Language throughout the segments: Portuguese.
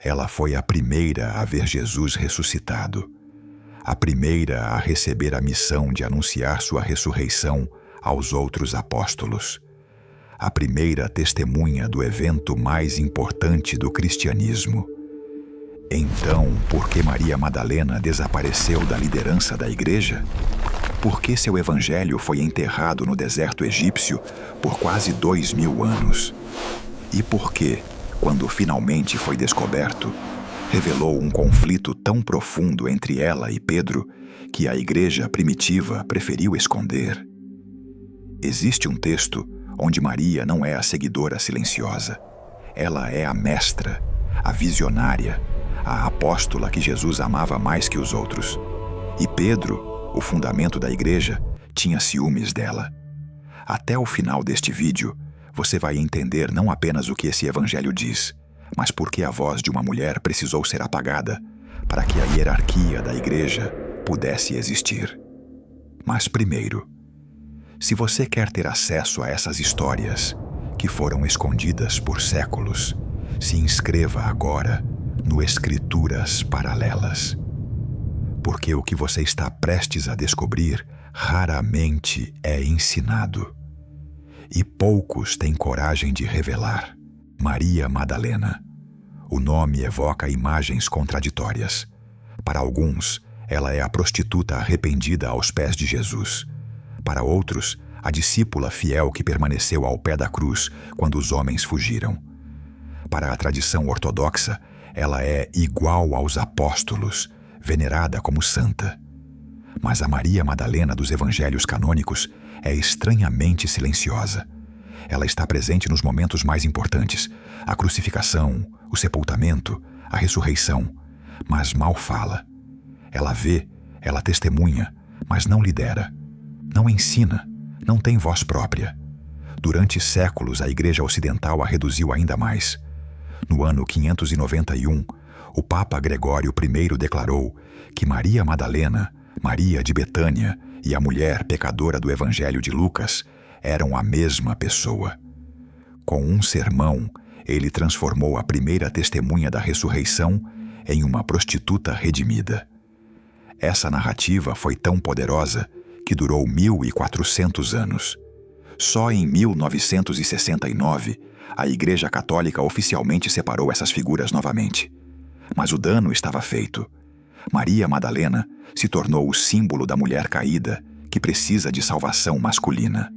Ela foi a primeira a ver Jesus ressuscitado, a primeira a receber a missão de anunciar sua ressurreição aos outros apóstolos, a primeira testemunha do evento mais importante do cristianismo. Então, por que Maria Madalena desapareceu da liderança da igreja? Por que seu evangelho foi enterrado no deserto egípcio por quase 2000 anos? E por que, quando finalmente foi descoberto, revelou um conflito tão profundo entre ela e Pedro que a igreja primitiva preferiu esconder? Existe um texto onde Maria não é a seguidora silenciosa. Ela é a mestra, a visionária, a apóstola que Jesus amava mais que os outros. E Pedro, o fundamento da igreja, tinha ciúmes dela. Até o final deste vídeo, você vai entender não apenas o que esse evangelho diz, mas por que a voz de uma mulher precisou ser apagada para que a hierarquia da igreja pudesse existir. Mas primeiro, se você quer ter acesso a essas histórias que foram escondidas por séculos, se inscreva agora no Escrituras Paralelas. Porque o que você está prestes a descobrir raramente é ensinado. E poucos têm coragem de revelar. Maria Madalena. O nome evoca imagens contraditórias. Para alguns, ela é a prostituta arrependida aos pés de Jesus. Para outros, a discípula fiel que permaneceu ao pé da cruz quando os homens fugiram. Para a tradição ortodoxa, ela é igual aos apóstolos, venerada como santa. Mas a Maria Madalena dos evangelhos canônicos é estranhamente silenciosa. Ela está presente nos momentos mais importantes, a crucificação, o sepultamento, a ressurreição, mas mal fala. Ela vê, ela testemunha, mas não lidera. Não ensina, não tem voz própria. Durante séculos, a Igreja Ocidental a reduziu ainda mais. No ano 591, o Papa Gregório I declarou que Maria Madalena, Maria de Betânia e a mulher pecadora do Evangelho de Lucas eram a mesma pessoa. Com um sermão, ele transformou a primeira testemunha da ressurreição em uma prostituta redimida. Essa narrativa foi tão poderosa que durou 1400 anos. Só em 1969, a Igreja Católica oficialmente separou essas figuras novamente. Mas o dano estava feito. Maria Madalena se tornou o símbolo da mulher caída que precisa de salvação masculina.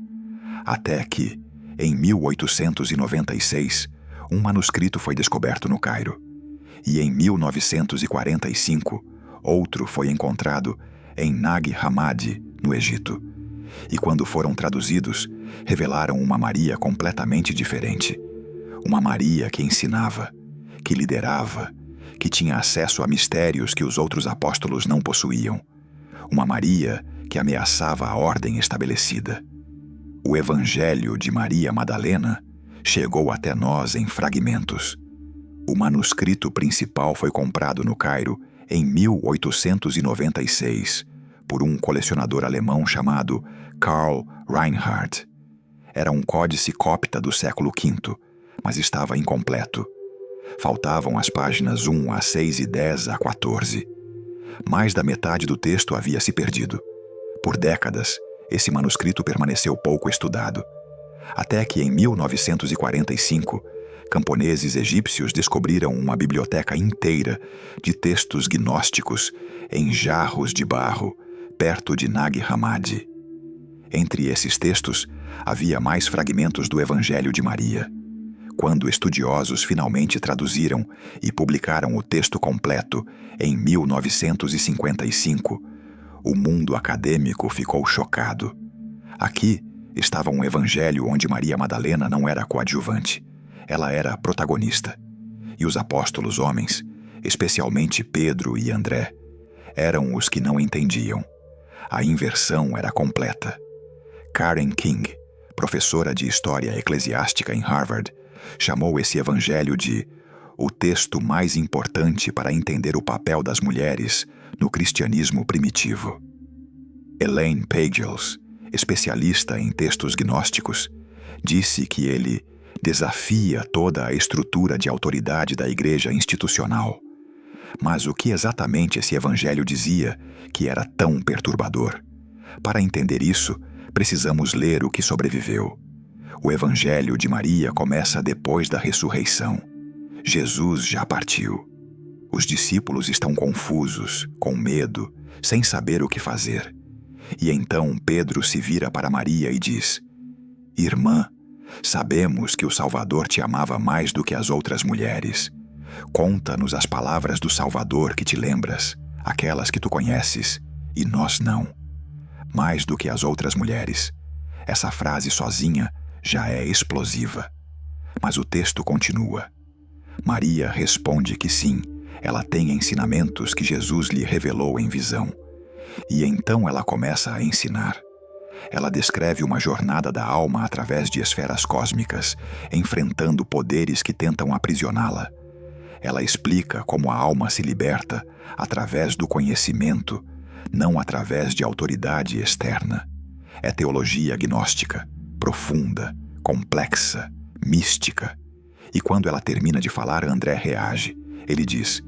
Até que, em 1896, um manuscrito foi descoberto no Cairo. E em 1945, outro foi encontrado em Nag Hammadi, no Egito. E quando foram traduzidos, revelaram uma Maria completamente diferente. Uma Maria que ensinava, que liderava, que tinha acesso a mistérios que os outros apóstolos não possuíam. Uma Maria que ameaçava a ordem estabelecida. O Evangelho de Maria Madalena chegou até nós em fragmentos. O manuscrito principal foi comprado no Cairo em 1896 por um colecionador alemão chamado Karl Reinhardt. Era um códice cópita do século V, mas estava incompleto. Faltavam as páginas 1 a 6 e 10 a 14. Mais da metade do texto havia se perdido. Por décadas, esse manuscrito permaneceu pouco estudado. Até que, em 1945, camponeses egípcios descobriram uma biblioteca inteira de textos gnósticos em jarros de barro, perto de Nag Hammadi. Entre esses textos, havia mais fragmentos do Evangelho de Maria. Quando estudiosos finalmente traduziram e publicaram o texto completo em 1955, o mundo acadêmico ficou chocado. Aqui estava um evangelho onde Maria Madalena não era coadjuvante. Ela era protagonista. E os apóstolos homens, especialmente Pedro e André, eram os que não entendiam. A inversão era completa. Karen King, professora de História Eclesiástica em Harvard, chamou esse evangelho de o texto mais importante para entender o papel das mulheres no cristianismo primitivo. Elaine Pagels, especialista em textos gnósticos, disse que ele Desafia toda a estrutura de autoridade da igreja institucional. Mas o que exatamente esse evangelho dizia que era tão perturbador? Para entender isso, precisamos ler o que sobreviveu. O evangelho de Maria começa depois da ressurreição. Jesus já partiu. Os discípulos estão confusos, com medo, sem saber o que fazer. E então Pedro se vira para Maria e diz: Irmã, sabemos que o Salvador te amava mais do que as outras mulheres. Conta-nos as palavras do Salvador que te lembras, aquelas que tu conheces, e nós não. Mais do que as outras mulheres. Essa frase sozinha já é explosiva. Mas o texto continua. Maria responde que sim, ela tem ensinamentos que Jesus lhe revelou em visão. E então ela começa a ensinar. Ela descreve uma jornada da alma através de esferas cósmicas, enfrentando poderes que tentam aprisioná-la. Ela explica como a alma se liberta através do conhecimento, não através de autoridade externa. É teologia gnóstica, profunda, complexa, mística. E quando ela termina de falar, André reage. Ele diz: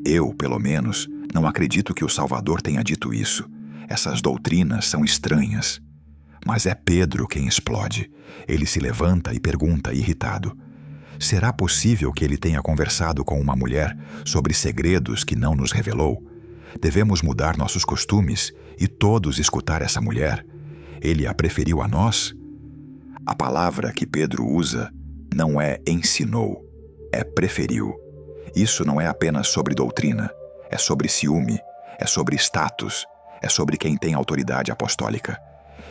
Eu, pelo menos, não acredito que o Salvador tenha dito isso. Essas doutrinas são estranhas. Mas é Pedro quem explode. Ele se levanta e pergunta, irritado: Será possível que ele tenha conversado com uma mulher sobre segredos que não nos revelou? Devemos mudar nossos costumes e todos escutar essa mulher? Ele a preferiu a nós? A palavra que Pedro usa não é ensinou, é preferiu. Isso não é apenas sobre doutrina, é sobre ciúme, é sobre status, é sobre quem tem autoridade apostólica.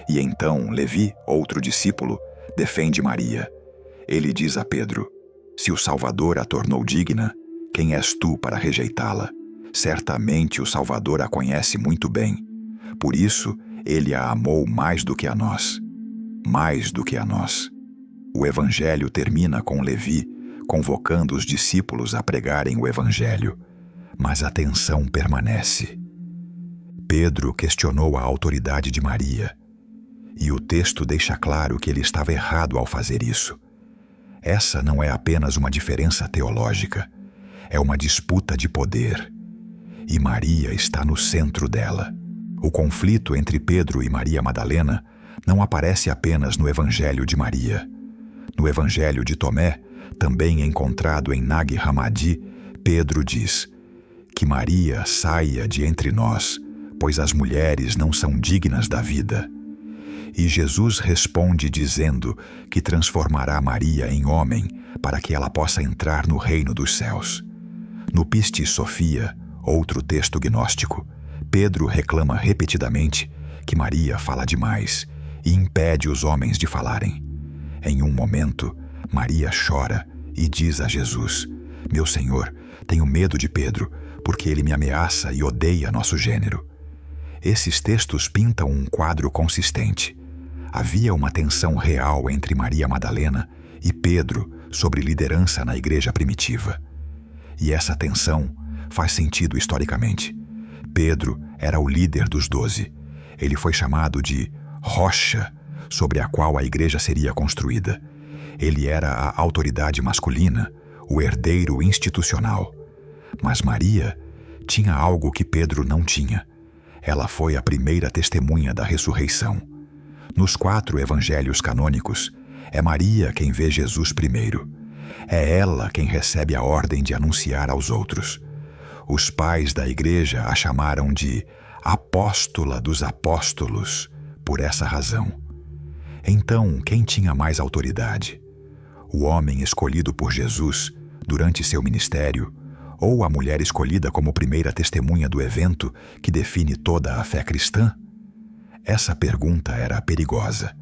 E então Levi, outro discípulo, defende Maria. Ele diz a Pedro: Se o Salvador a tornou digna, quem és tu para rejeitá-la? Certamente o Salvador a conhece muito bem. Por isso, ele a amou mais do que a nós. Mais do que a nós. O evangelho termina com Levi convocando os discípulos a pregarem o evangelho. Mas a tensão permanece. Pedro questionou a autoridade de Maria. E o texto deixa claro que ele estava errado ao fazer isso. Essa não é apenas uma diferença teológica, é uma disputa de poder. E Maria está no centro dela. O conflito entre Pedro e Maria Madalena não aparece apenas no Evangelho de Maria. No Evangelho de Tomé, também encontrado em Nag Hammadi, Pedro diz: Que Maria saia de entre nós, pois as mulheres não são dignas da vida. E Jesus responde dizendo que transformará Maria em homem para que ela possa entrar no reino dos céus. No Pistis Sophia, outro texto gnóstico, Pedro reclama repetidamente que Maria fala demais e impede os homens de falarem. Em um momento, Maria chora e diz a Jesus: Meu Senhor, tenho medo de Pedro, porque ele me ameaça e odeia nosso gênero. Esses textos pintam um quadro consistente. Havia uma tensão real entre Maria Madalena e Pedro sobre liderança na igreja primitiva. E essa tensão faz sentido historicamente. Pedro era o líder dos 12. Ele foi chamado de rocha sobre a qual a igreja seria construída. Ele era a autoridade masculina, o herdeiro institucional. Mas Maria tinha algo que Pedro não tinha. Ela foi a primeira testemunha da ressurreição. Nos 4 evangelhos canônicos, é Maria quem vê Jesus primeiro. É ela quem recebe a ordem de anunciar aos outros. Os pais da igreja a chamaram de apóstola dos apóstolos por essa razão. Então, quem tinha mais autoridade? O homem escolhido por Jesus durante seu ministério ou a mulher escolhida como primeira testemunha do evento que define toda a fé cristã? Essa pergunta era perigosa.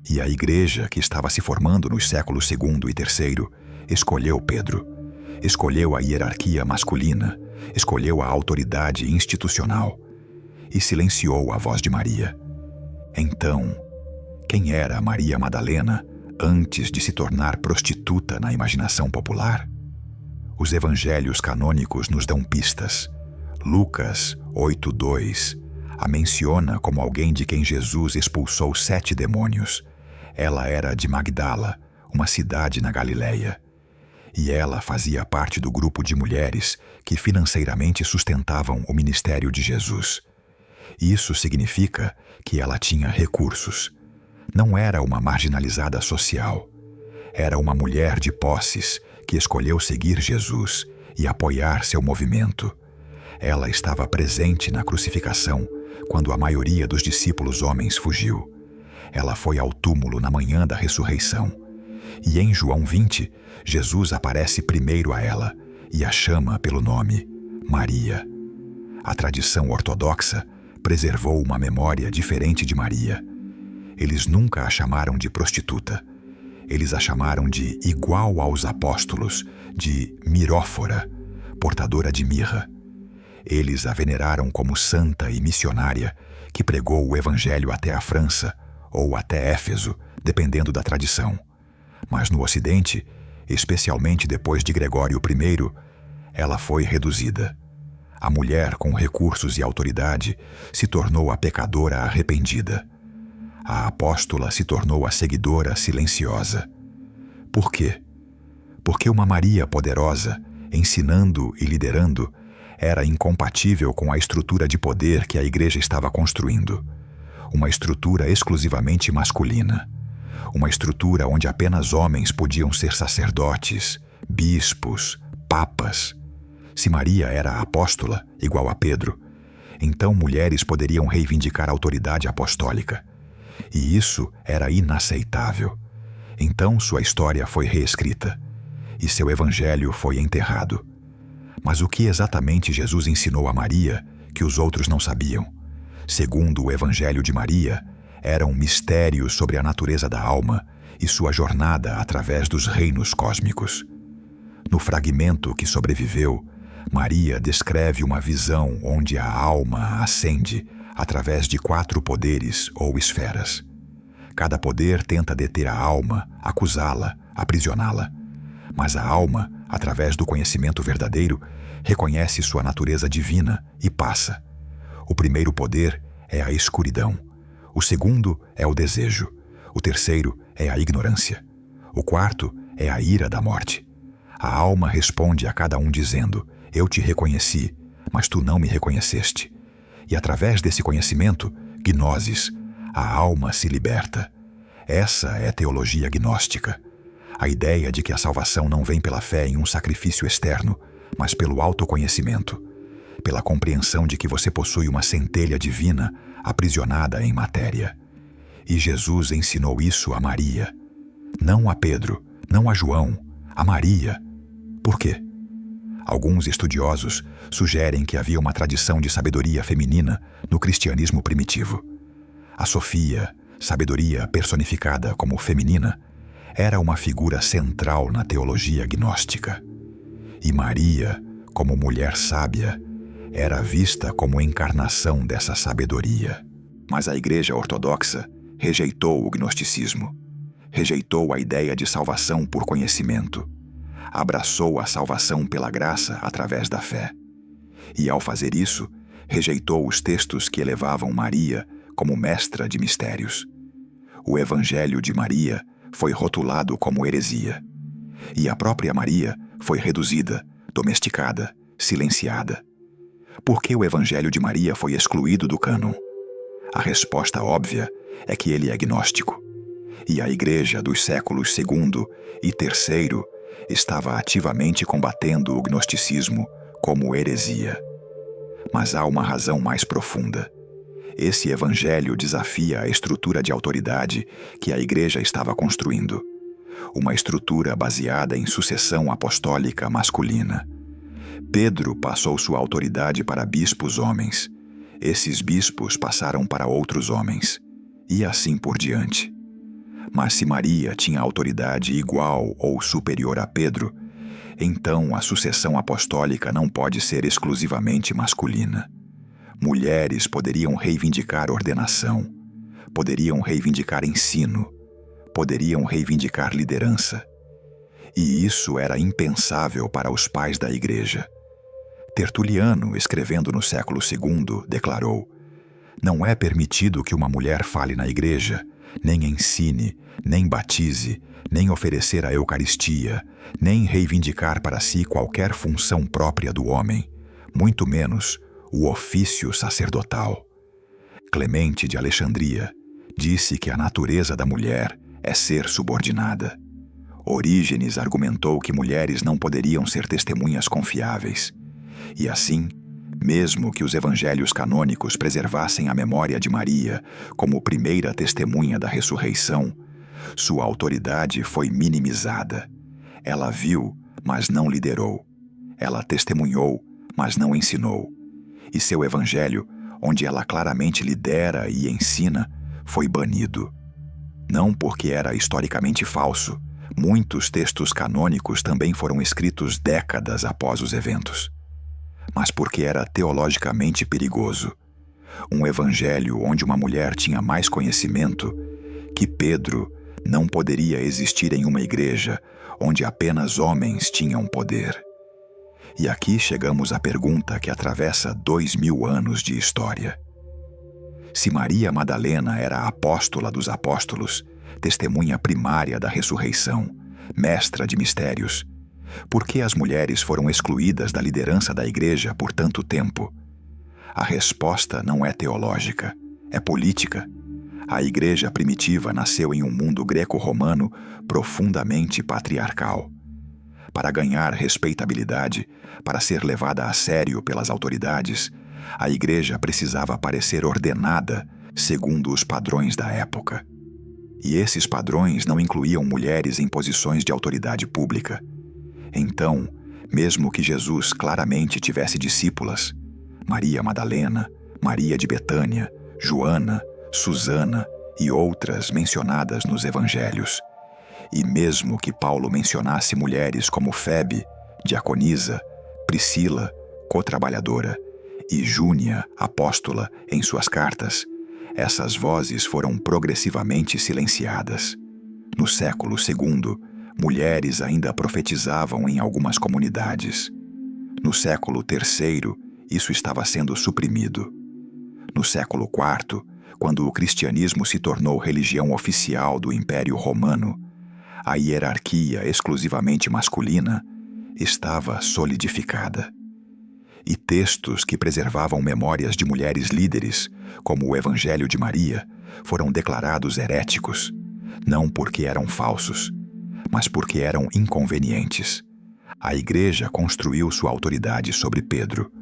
E a igreja, que estava se formando nos séculos II e III, escolheu Pedro. Escolheu a hierarquia masculina, escolheu a autoridade institucional e silenciou a voz de Maria. Então, quem era Maria Madalena antes de se tornar prostituta na imaginação popular? Os evangelhos canônicos nos dão pistas. Lucas 8:2 a menciona como alguém de quem Jesus expulsou 7 demônios. Ela era de Magdala, uma cidade na Galiléia. E ela fazia parte do grupo de mulheres que financeiramente sustentavam o ministério de Jesus. Isso significa que ela tinha recursos. Não era uma marginalizada social. Era uma mulher de posses que escolheu seguir Jesus e apoiar seu movimento. Ela estava presente na crucificação quando a maioria dos discípulos homens fugiu. Ela foi ao túmulo na manhã da ressurreição. E em João 20, Jesus aparece primeiro a ela e a chama pelo nome Maria. A tradição ortodoxa preservou uma memória diferente de Maria. Eles nunca a chamaram de prostituta. Eles a chamaram de igual aos apóstolos, de mirófora, portadora de mirra. Eles a veneraram como santa e missionária que pregou o evangelho até a França ou até Éfeso, dependendo da tradição. Mas no Ocidente, especialmente depois de Gregório I, ela foi reduzida. A mulher com recursos e autoridade se tornou a pecadora arrependida. A apóstola se tornou a seguidora silenciosa. Por quê? Porque uma Maria poderosa, ensinando e liderando, era incompatível com a estrutura de poder que a igreja estava construindo. Uma estrutura exclusivamente masculina. Uma estrutura onde apenas homens podiam ser sacerdotes, bispos, papas. Se Maria era apóstola, igual a Pedro, então mulheres poderiam reivindicar a autoridade apostólica. E isso era inaceitável. Então sua história foi reescrita e seu evangelho foi enterrado. Mas o que exatamente Jesus ensinou a Maria que os outros não sabiam? Segundo o evangelho de Maria, eram mistérios sobre a natureza da alma e sua jornada através dos reinos cósmicos. No fragmento que sobreviveu, Maria descreve uma visão onde a alma ascende através de 4 poderes ou esferas. Cada poder tenta deter a alma, acusá-la, aprisioná-la. Mas a alma, através do conhecimento verdadeiro, reconhece sua natureza divina e passa. O primeiro poder é a escuridão. O segundo é o desejo. O terceiro é a ignorância. O quarto é a ira da morte. A alma responde a cada um dizendo: eu te reconheci, mas tu não me reconheceste. E através desse conhecimento, gnosis, a alma se liberta. Essa é teologia gnóstica. A ideia de que a salvação não vem pela fé em um sacrifício externo, mas pelo autoconhecimento, pela compreensão de que você possui uma centelha divina aprisionada em matéria. E Jesus ensinou isso a Maria. Não a Pedro, não a João, a Maria. Por quê? Alguns estudiosos sugerem que havia uma tradição de sabedoria feminina no cristianismo primitivo. A Sofia, sabedoria personificada como feminina, era uma figura central na teologia gnóstica. E Maria, como mulher sábia, era vista como encarnação dessa sabedoria. Mas a Igreja Ortodoxa rejeitou o gnosticismo, rejeitou a ideia de salvação por conhecimento, abraçou a salvação pela graça através da fé. E, ao fazer isso, rejeitou os textos que elevavam Maria como mestra de mistérios. O Evangelho de Maria foi rotulado como heresia. E a própria Maria foi reduzida, domesticada, silenciada. Por que o Evangelho de Maria foi excluído do cânon? A resposta óbvia é que ele é gnóstico. E a Igreja dos séculos II e III estava ativamente combatendo o gnosticismo como heresia. Mas há uma razão mais profunda. Esse evangelho desafia a estrutura de autoridade que a Igreja estava construindo. Uma estrutura baseada em sucessão apostólica masculina. Pedro passou sua autoridade para bispos homens. Esses bispos passaram para outros homens. E assim por diante. Mas se Maria tinha autoridade igual ou superior a Pedro, então a sucessão apostólica não pode ser exclusivamente masculina. Mulheres poderiam reivindicar ordenação, poderiam reivindicar ensino, poderiam reivindicar liderança. E isso era impensável para os pais da Igreja. Tertuliano, escrevendo no século II, declarou: não é permitido que uma mulher fale na Igreja, nem ensine, nem batize, nem oferecer a Eucaristia, nem reivindicar para si qualquer função própria do homem, muito menos o ofício sacerdotal. Clemente de Alexandria disse que a natureza da mulher é ser subordinada. Orígenes argumentou que mulheres não poderiam ser testemunhas confiáveis. E assim, mesmo que os evangelhos canônicos preservassem a memória de Maria como primeira testemunha da ressurreição, sua autoridade foi minimizada. Ela viu, mas não liderou. Ela testemunhou, mas não ensinou. E seu evangelho, onde ela claramente lidera e ensina, foi banido. Não porque era historicamente falso. Muitos textos canônicos também foram escritos décadas após os eventos. Mas porque era teologicamente perigoso. Um evangelho onde uma mulher tinha mais conhecimento que Pedro não poderia existir em uma igreja onde apenas homens tinham poder. E aqui chegamos à pergunta que atravessa 2000 anos de história. Se Maria Madalena era a apóstola dos apóstolos, testemunha primária da ressurreição, mestra de mistérios, por que as mulheres foram excluídas da liderança da igreja por tanto tempo? A resposta não é teológica, é política. A igreja primitiva nasceu em um mundo greco-romano profundamente patriarcal. Para ganhar respeitabilidade, para ser levada a sério pelas autoridades, a igreja precisava parecer ordenada segundo os padrões da época. E esses padrões não incluíam mulheres em posições de autoridade pública. Então, mesmo que Jesus claramente tivesse discípulas, Maria Madalena, Maria de Betânia, Joana, Susana e outras mencionadas nos evangelhos, e mesmo que Paulo mencionasse mulheres como Febe, diaconisa, Priscila, cotrabalhadora, e Júnia, apóstola, em suas cartas, essas vozes foram progressivamente silenciadas. No século II, mulheres ainda profetizavam em algumas comunidades. No século III, isso estava sendo suprimido. No século IV, quando o cristianismo se tornou religião oficial do Império Romano, a hierarquia exclusivamente masculina estava solidificada. E textos que preservavam memórias de mulheres líderes, como o Evangelho de Maria, foram declarados heréticos, não porque eram falsos, mas porque eram inconvenientes. A Igreja construiu sua autoridade sobre Pedro,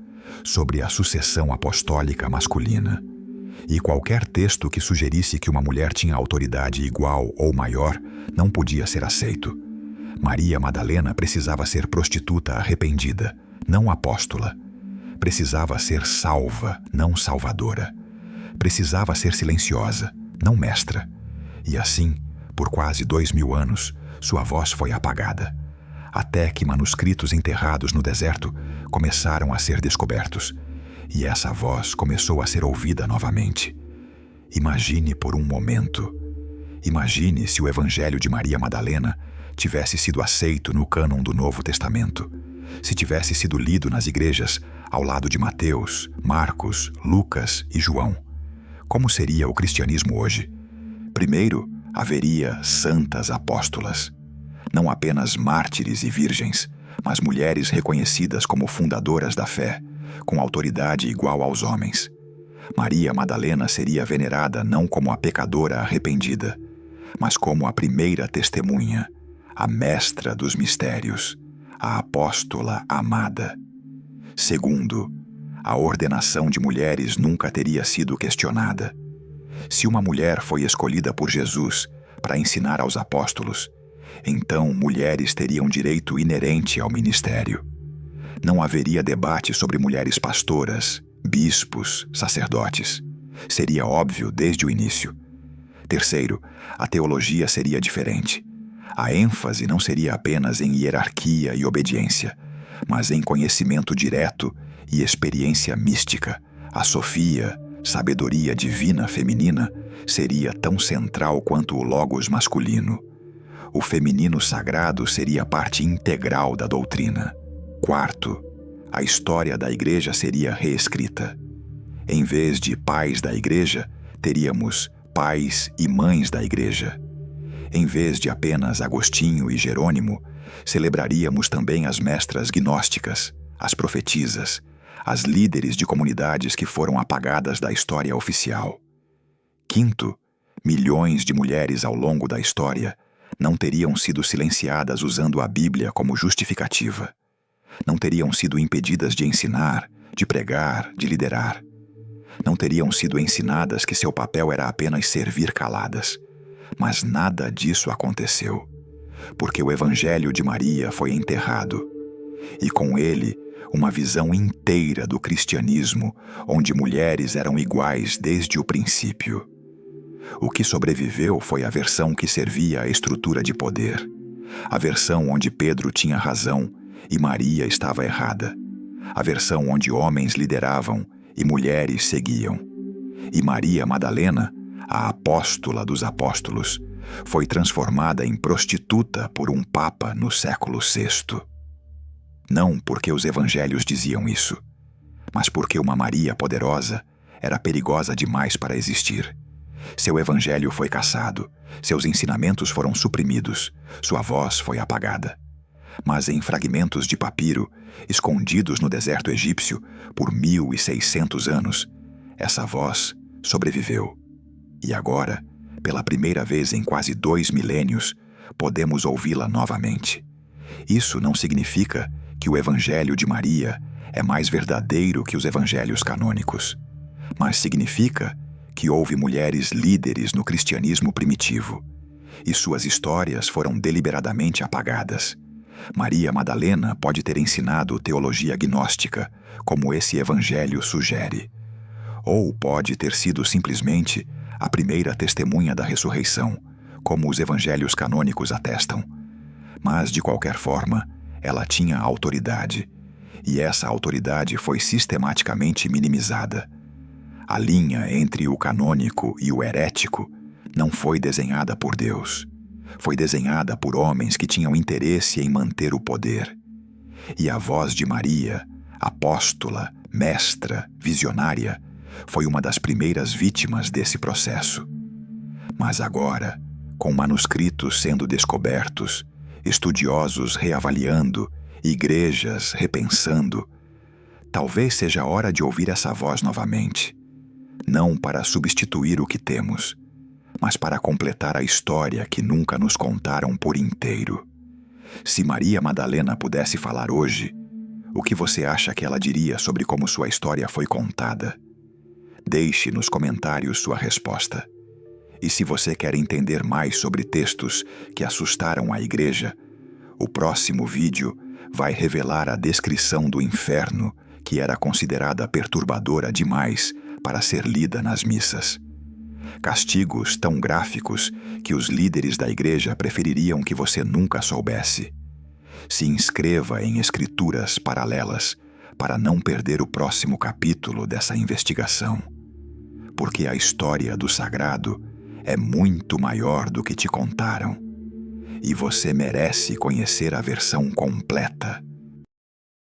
sobre a sucessão apostólica masculina. E qualquer texto que sugerisse que uma mulher tinha autoridade igual ou maior não podia ser aceito. Maria Madalena precisava ser prostituta arrependida, não apóstola. Precisava ser salva, não salvadora. Precisava ser silenciosa, não mestra. E assim, por quase 2000 anos, sua voz foi apagada, até que manuscritos enterrados no deserto começaram a ser descobertos, e essa voz começou a ser ouvida novamente. Imagine por um momento. Imagine se o Evangelho de Maria Madalena tivesse sido aceito no cânon do Novo Testamento, se tivesse sido lido nas igrejas ao lado de Mateus, Marcos, Lucas e João. Como seria o cristianismo hoje? Primeiro, haveria santas apóstolas. Não apenas mártires e virgens, mas mulheres reconhecidas como fundadoras da fé, com autoridade igual aos homens. Maria Madalena seria venerada não como a pecadora arrependida, mas como a primeira testemunha, a mestra dos mistérios, a apóstola amada. Segundo, a ordenação de mulheres nunca teria sido questionada. Se uma mulher foi escolhida por Jesus para ensinar aos apóstolos, então mulheres teriam direito inerente ao ministério. Não haveria debate sobre mulheres pastoras, bispos, sacerdotes. Seria óbvio desde o início. Terceiro, a teologia seria diferente. A ênfase não seria apenas em hierarquia e obediência, mas em conhecimento direto e experiência mística. A sofia, sabedoria divina feminina, seria tão central quanto o logos masculino. O feminino sagrado seria parte integral da doutrina. Quarto, a história da igreja seria reescrita. Em vez de pais da igreja, teríamos pais e mães da Igreja. Em vez de apenas Agostinho e Jerônimo, celebraríamos também as mestras gnósticas, as profetisas, as líderes de comunidades que foram apagadas da história oficial. Quinto, milhões de mulheres ao longo da história não teriam sido silenciadas usando a Bíblia como justificativa. Não teriam sido impedidas de ensinar, de pregar, de liderar. Não teriam sido ensinadas que seu papel era apenas servir caladas. Mas nada disso aconteceu, porque o Evangelho de Maria foi enterrado, e com ele uma visão inteira do cristianismo, onde mulheres eram iguais desde o princípio. O que sobreviveu foi a versão que servia à estrutura de poder, a versão onde Pedro tinha razão e Maria estava errada, a versão onde homens lideravam e mulheres seguiam. E Maria Madalena, a apóstola dos apóstolos, foi transformada em prostituta por um papa no século VI. Não porque os evangelhos diziam isso, mas porque uma Maria poderosa era perigosa demais para existir. Seu evangelho foi cassado, seus ensinamentos foram suprimidos, sua voz foi apagada. Mas em fragmentos de papiro, escondidos no deserto egípcio por 1600 anos, essa voz sobreviveu. E agora, pela primeira vez em quase 2 milênios, podemos ouvi-la novamente. Isso não significa que o Evangelho de Maria é mais verdadeiro que os evangelhos canônicos, mas significa que houve mulheres líderes no cristianismo primitivo, e suas histórias foram deliberadamente apagadas. Maria Madalena pode ter ensinado teologia gnóstica, como esse evangelho sugere, ou pode ter sido simplesmente a primeira testemunha da ressurreição, como os evangelhos canônicos atestam. Mas, de qualquer forma, ela tinha autoridade, e essa autoridade foi sistematicamente minimizada. A linha entre o canônico e o herético não foi desenhada por Deus. Foi desenhada por homens que tinham interesse em manter o poder. E a voz de Maria, apóstola, mestra, visionária, foi uma das primeiras vítimas desse processo. Mas agora, com manuscritos sendo descobertos, estudiosos reavaliando, igrejas repensando, talvez seja a hora de ouvir essa voz novamente. Não para substituir o que temos, mas para completar a história que nunca nos contaram por inteiro. Se Maria Madalena pudesse falar hoje, o que você acha que ela diria sobre como sua história foi contada? Deixe nos comentários sua resposta. E se você quer entender mais sobre textos que assustaram a igreja, o próximo vídeo vai revelar a descrição do inferno que era considerada perturbadora demais para ser lida nas missas. Castigos tão gráficos que os líderes da igreja prefeririam que você nunca soubesse. Se inscreva em escrituras paralelas para não perder o próximo capítulo dessa investigação. Porque a história do sagrado é muito maior do que te contaram. E você merece conhecer a versão completa.